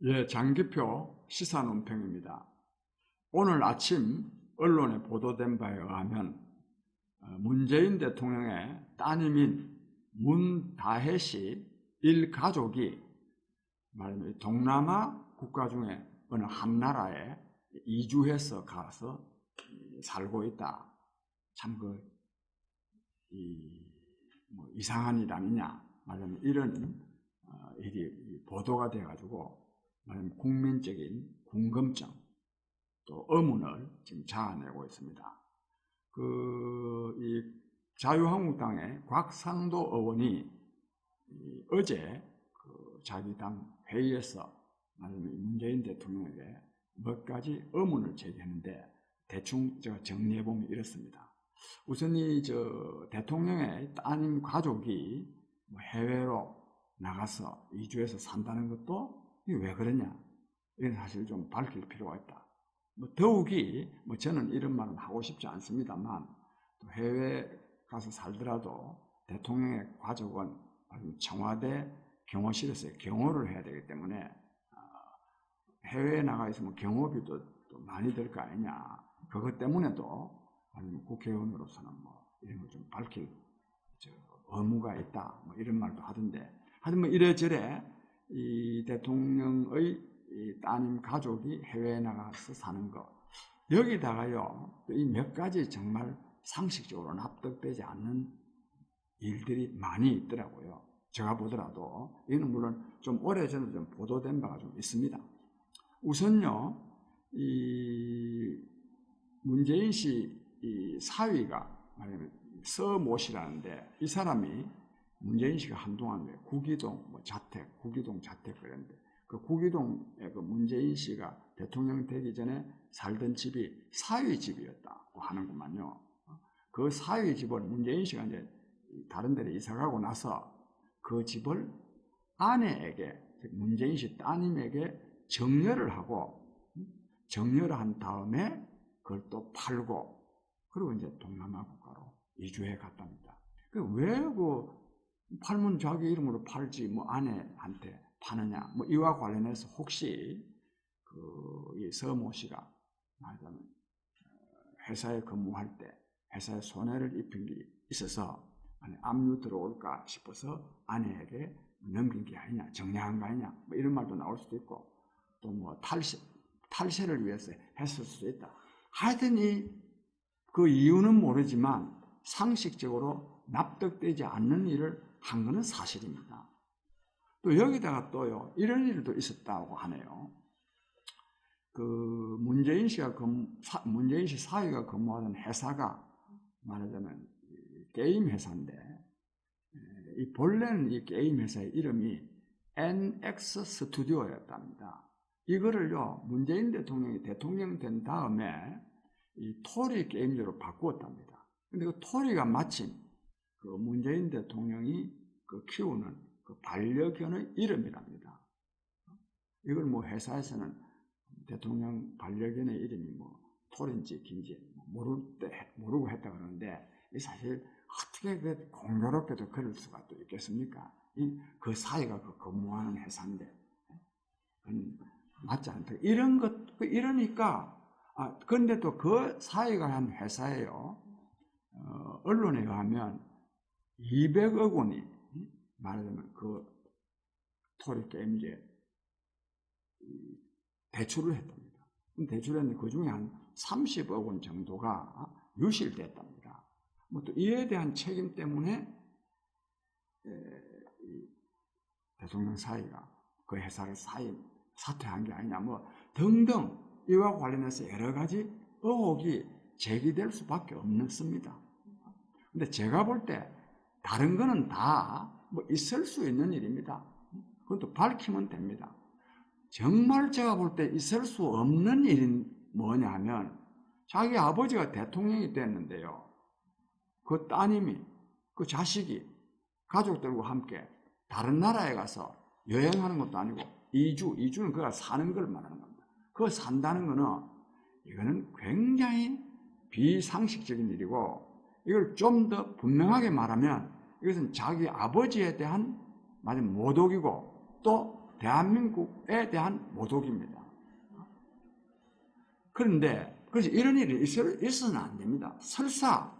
예, 장기표 시사논평입니다. 오늘 아침 언론에 보도된 바에 의하면 문재인 대통령의 따님인 문다혜 씨 일가족이 말하자면 동남아 국가 중에 어느 한 나라에 이주해서 가서 살고 있다. 참 이상한 일 아니냐. 말하자면 이런 일이 보도가 돼가지고 국민적인 궁금증 또 의문을 지금 자아내고 있습니다. 이 자유한국당의 곽상도 의원이 어제 자기 당 회의에서 문재인 대통령에게 몇 가지 의문을 제기했는데 대충 제가 정리해 보면 이렇습니다. 우선 대통령의 따님 가족이 해외로 나가서 이주해서 산다는 것도 이게 왜 그러냐? 이건 사실 좀 밝힐 필요가 있다. 더욱이 저는 이런 말은 하고 싶지 않습니다만 또 해외 가서 살더라도 대통령의 가족은 청와대 경호실에서 경호를 해야 되기 때문에 해외에 나가 있으면 경호비도 또 많이 들 거 아니냐. 그것 때문에도 국회의원으로서는 이런 걸 좀 밝힐 의무가 있다. 이런 말도 하던데 하여튼 이래저래 이 대통령의 이 따님 가족이 해외에 나가서 사는 것 여기다가요 이 몇 가지 정말 상식적으로 납득되지 않는 일들이 많이 있더라고요. 제가 보더라도 이는 물론 좀 오래전에 좀 보도된 바가 좀 있습니다. 우선요 이 문재인 씨 이 사위가 말하자면 서모 씨라는데 이 사람이 문재인 씨가 한동안 구기동 구기동 자택 그랬는데 그 구기동에 그 문재인 씨가 대통령 되기 전에 살던 집이 사위 집이었다고 하는구만요. 그 사위 집을 문재인 씨가 이제 다른 데로 이사 가고 나서 그 집을 아내에게 문재인 씨 따님에게 정려를 한 다음에 그걸 또 팔고 그리고 이제 동남아 국가로 이주해 갔답니다. 왜 팔면 자기 이름으로 팔지 아내한테 파느냐 이와 관련해서 혹시 이 서모 씨가 말하자면 회사에 근무할 때 회사에 손해를 입힌 게 있어서 압류 들어올까 싶어서 아내에게 넘긴 게 아니냐 정리한 거 아니냐 이런 말도 나올 수도 있고 또 탈세를 위해서 했을 수도 있다. 하여튼 그 이유는 모르지만 상식적으로 납득되지 않는 일을 한 것은 사실입니다. 또 여기다가 또요 이런 일도 있었다고 하네요. 문재인 씨 사위가 근무하는 회사가 말하자면 게임 회사인데 본래는 이 게임 회사의 이름이 NX 스튜디오였답니다. 이거를요 문재인 대통령이 대통령 된 다음에 이 토리 게임즈로 바꾸었답니다. 근데 그 토리가 마침 문재인 대통령이 키우는 반려견의 이름이랍니다. 이걸 회사에서는 대통령 반려견의 이름이 토리인지 긴지 모르고 했다 그러는데 사실 어떻게 공교롭게도 그럴 수가 또 있겠습니까? 그 사이가 근무하는 회사인데 맞지 않다. 이러니까 그런데 또 그 사이가 한 회사예요. 언론에 의하면 200억 원이 말하자면 토리 게임즈에 대출을 했답니다. 대출했는데 그 중에 한 30억 원 정도가 유실됐답니다. 또 이에 대한 책임 때문에 대통령 사위가 그 회사를 사퇴한 게 아니냐 등등 이와 관련해서 여러 가지 의혹이 제기될 수밖에 없습니다. 근데 제가 볼 때 다른 거는 다 있을 수 있는 일입니다. 그것도 밝히면 됩니다. 정말 제가 볼 때 있을 수 없는 일은 뭐냐면 자기 아버지가 대통령이 됐는데요. 그 따님이 그 자식이 가족들과 함께 다른 나라에 가서 여행하는 것도 아니고 이주는 그가 사는 걸 말하는 겁니다. 그거 산다는 거는 이거는 굉장히 비상식적인 일이고 이걸 좀 더 분명하게 말하면 이것은 자기 아버지에 대한 모독이고 또 대한민국에 대한 모독입니다. 그런데 그래서 이런 일이 있어서는 안 됩니다. 설사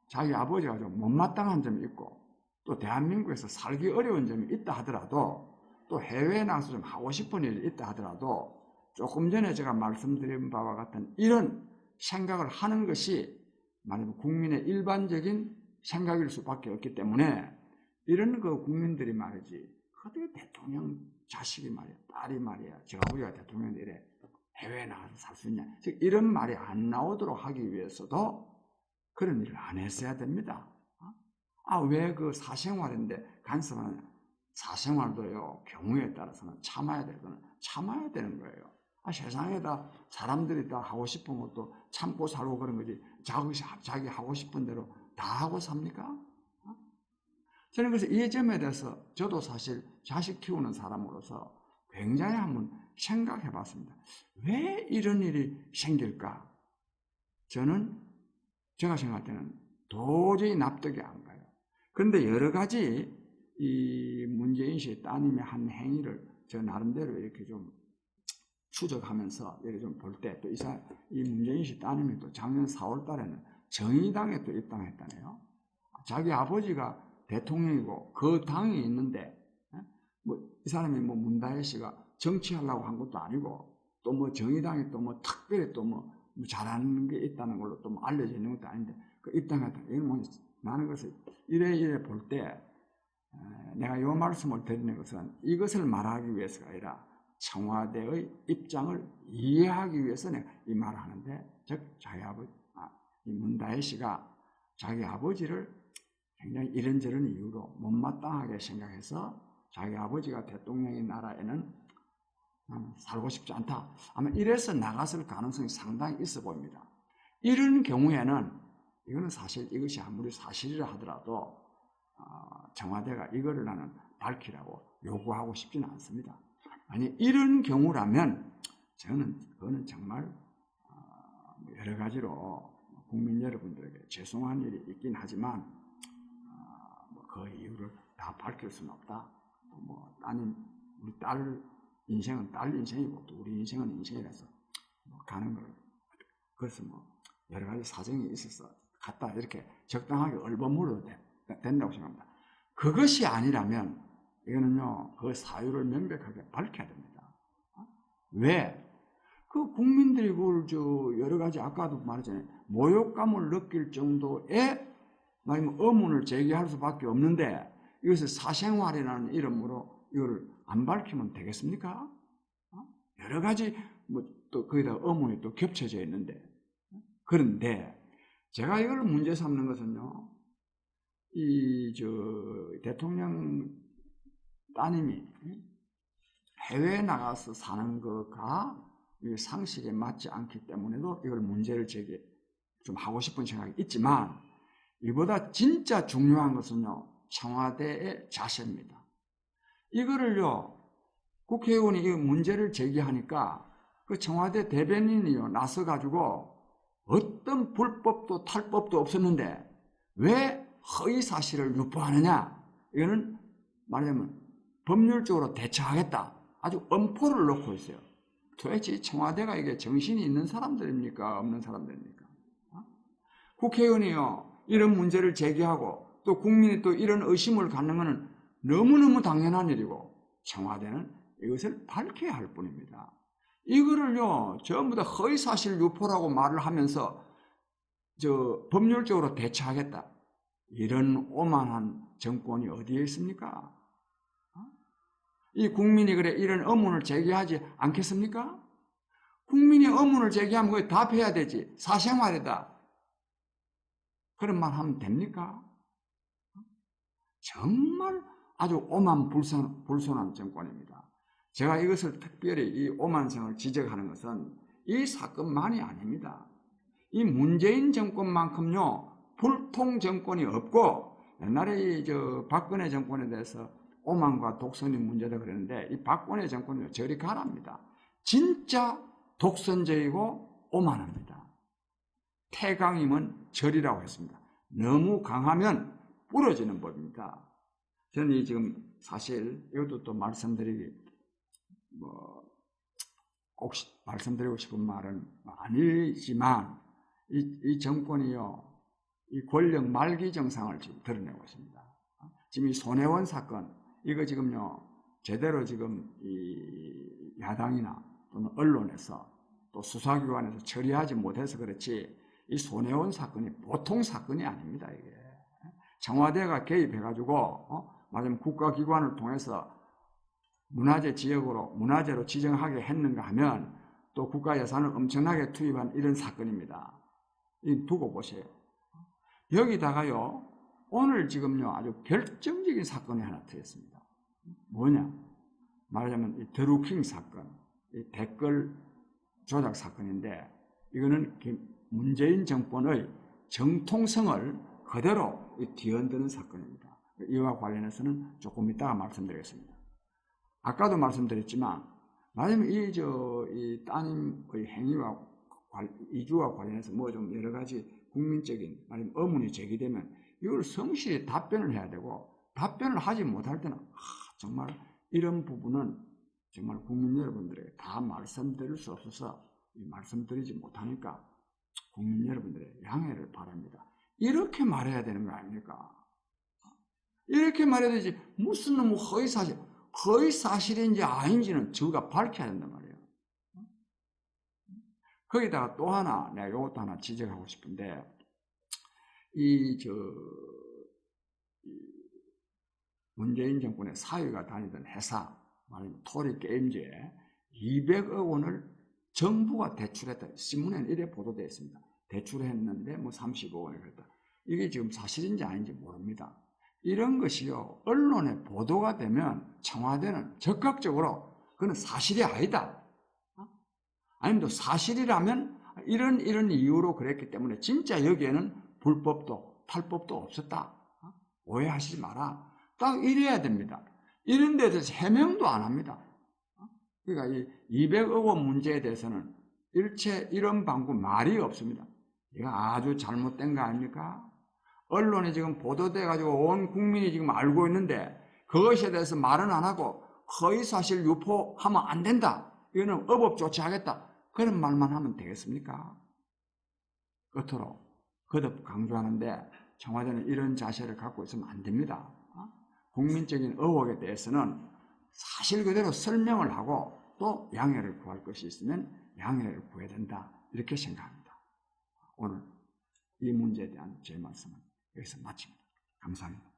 자기 아버지가 좀 못마땅한 점이 있고 또 대한민국에서 살기 어려운 점이 있다 하더라도 또 해외에 나가서 좀 하고 싶은 일이 있다 하더라도 조금 전에 제가 말씀드린 바와 같은 이런 생각을 하는 것이 말하면 국민의 일반적인 생각일 수밖에 없기 때문에 이런 그 국민들이 말이지 어떻게 대통령 자식이 말이야 딸이 말이야 저 아버지가 대통령인데 이래 해외에 나가서 살 수 있냐 즉 이런 말이 안 나오도록 하기 위해서도 그런 일을 안 했어야 됩니다. 왜 그 사생활인데 간섭하느냐 사생활도요 경우에 따라서는 참아야 될 거는 참아야 되는 거예요. 세상에다 사람들이 다 하고 싶은 것도 참고 살고 그런 거지 자기 하고 싶은 대로 다 하고 삽니까? 저는 그래서 이 점에 대해서 저도 사실 자식 키우는 사람으로서 굉장히 한번 생각해 봤습니다. 왜 이런 일이 생길까? 제가 생각할 때는 도저히 납득이 안 가요. 그런데 여러 가지 이 문재인 씨의 따님의 한 행위를 저 나름대로 이렇게 좀 추적하면서 이렇게 좀 볼 때 또 이 문재인 씨 따님이 또 작년 4월 달에는 정의당에 또 입당했다네요. 자기 아버지가 대통령이고 그 당이 있는데 이 사람이 문다혜 씨가 정치하려고 한 것도 아니고 또 정의당이 또 특별히 또 잘하는 게 있다는 걸로 또 알려져 있는 것도 아닌데 그 입당했다. 이건 나는 그래서 이래 볼 때 내가 이 말씀을 드리는 것은 이것을 말하기 위해서가 아니라 청와대의 입장을 이해하기 위해서 내가 이 말을 하는데 즉 자기 아버지 이 문다혜 씨가 자기 아버지를 굉장히 이런저런 이유로 못마땅하게 생각해서 자기 아버지가 대통령인 나라에는 살고 싶지 않다. 아마 이래서 나갔을 가능성이 상당히 있어 보입니다. 이런 경우에는 이거는 사실 이것이 아무리 사실이라 하더라도 청와대가 이거를 나는 밝히라고 요구하고 싶지는 않습니다. 아니 이런 경우라면 저는 그거는 정말 여러 가지로 국민 여러분들에게 죄송한 일이 있긴 하지만 그 이유를 다 밝힐 수는 없다. 따님 우리 딸 인생은 딸 인생이고 또 우리 인생은 인생이라서 가는 걸 그래서 여러 가지 사정이 있어서 갔다 이렇게 적당하게 얼버무려도 된다고 생각합니다. 그것이 아니라면 이거는요 그 사유를 명백하게 밝혀야 됩니다. 왜? 그 국민들이 그걸 여러 가지 아까도 말했잖아요. 모욕감을 느낄 정도의 의문을 제기할 수밖에 없는데 이것을 사생활이라는 이름으로 이거를 안 밝히면 되겠습니까? 여러 가지 또 거기다 의문이 또 겹쳐져 있는데 그런데 제가 이걸 문제 삼는 것은요 대통령 따님이 해외에 나가서 사는 거가 상식에 맞지 않기 때문에도 이걸 문제를 좀 하고 싶은 생각이 있지만 이보다 진짜 중요한 것은요 청와대의 자세입니다. 이거를요 국회의원이 이 문제를 제기하니까 그 청와대 대변인이요 나서가지고 어떤 불법도 탈법도 없었는데 왜 허위 사실을 유포하느냐? 이거는 말하자면 법률적으로 대처하겠다. 아주 엄포를 놓고 있어요. 도대체 청와대가 이게 정신이 있는 사람들입니까? 없는 사람들입니까? 국회의원이요 이런 문제를 제기하고 또 국민이 또 이런 의심을 갖는 것은 너무너무 당연한 일이고 청와대는 이것을 밝혀야 할 뿐입니다. 이거를요 전부 다 허위사실 유포라고 말을 하면서 법률적으로 대처하겠다. 이런 오만한 정권이 어디에 있습니까? 이 국민이 그래 이런 의문을 제기하지 않겠습니까? 국민이 의문을 제기하면 그게 답해야 되지. 사생활이다. 그런 말 하면 됩니까? 정말 아주 오만 불손한 정권입니다. 제가 이것을 특별히 이 오만성을 지적하는 것은 이 사건만이 아닙니다. 이 문재인 정권만큼요 불통 정권이 없고 옛날에 박근혜 정권에 대해서 오만과 독선이 문제다 그랬는데 이 박근혜 정권은 저리 가랍니다. 진짜 독선적이고 오만합니다. 태강임은 절이라고 했습니다. 너무 강하면 부러지는 법입니다. 저는 지금 사실 이것도 또 꼭 말씀드리고 싶은 말은 아니지만 이 정권이요, 이 권력 말기 정상을 지금 드러내고 있습니다. 지금 이 손혜원 사건, 이거 지금요, 제대로 지금 이 야당이나 또는 언론에서 또 수사기관에서 처리하지 못해서 그렇지, 이 손혜원 사건이 보통 사건이 아닙니다, 이게. 청와대가 개입해가지고, 말하자면 국가기관을 통해서 문화재 지역으로, 문화재로 지정하게 했는가 하면 또 국가 예산을 엄청나게 투입한 이런 사건입니다. 이 두고 보세요. 여기다가요, 오늘 지금요, 아주 결정적인 사건이 하나 터졌습니다. 뭐냐? 말하자면 이 드루킹 사건, 이 댓글 조작 사건인데, 이거는 문재인 정권의 정통성을 그대로 뒤흔드는 사건입니다. 이와 관련해서는 조금 이따가 말씀드리겠습니다. 아까도 말씀드렸지만, 만약에 이 따님의 행위와 이주와 관련해서 뭐 좀 여러 가지 국민적인 아니면 의문이 제기되면 이걸 성실히 답변을 해야 되고, 답변을 하지 못할 때는 정말 이런 부분은 정말 국민 여러분들에게 다 말씀드릴 수 없어서 말씀드리지 못하니까 국민 여러분들의 양해를 바랍니다. 이렇게 말해야 되는 거 아닙니까? 이렇게 말해야 되지, 무슨 놈의 허위사실인지 아닌지는 저가 밝혀야 된단 말이에요. 거기다가 또 하나, 내가 이것도 하나 지적하고 싶은데, 문재인 정권의 사위가 다니던 회사, 말하자면 토리게임즈에 200억 원을 정부가 대출했다. 신문에는 이래 보도되어 있습니다. 대출했는데 뭐 30억 원을 그랬다. 이게 지금 사실인지 아닌지 모릅니다. 이런 것이요, 언론에 보도가 되면 청와대는 적극적으로 그건 사실이 아니다. 아니면 또 사실이라면 이런 이유로 그랬기 때문에 진짜 여기에는 불법도 탈법도 없었다. 오해하시지 마라. 딱 이래야 됩니다. 이런 데 대해서 해명도 안 합니다. 그러니까 이 200억 원 문제에 대해서는 일체 이런 방구 말이 없습니다. 이거 아주 잘못된 거 아닙니까? 언론에 지금 보도돼가지고 온 국민이 지금 알고 있는데 그것에 대해서 말은 안 하고 허위사실 유포하면 안 된다. 이거는 어법 조치하겠다. 그런 말만 하면 되겠습니까? 끝으로 거듭 강조하는데 청와대는 이런 자세를 갖고 있으면 안 됩니다. 국민적인 의혹에 대해서는 사실 그대로 설명을 하고 또 양해를 구할 것이 있으면 양해를 구해야 된다. 이렇게 생각합니다. 오늘 이 문제에 대한 제 말씀은 여기서 마칩니다. 감사합니다.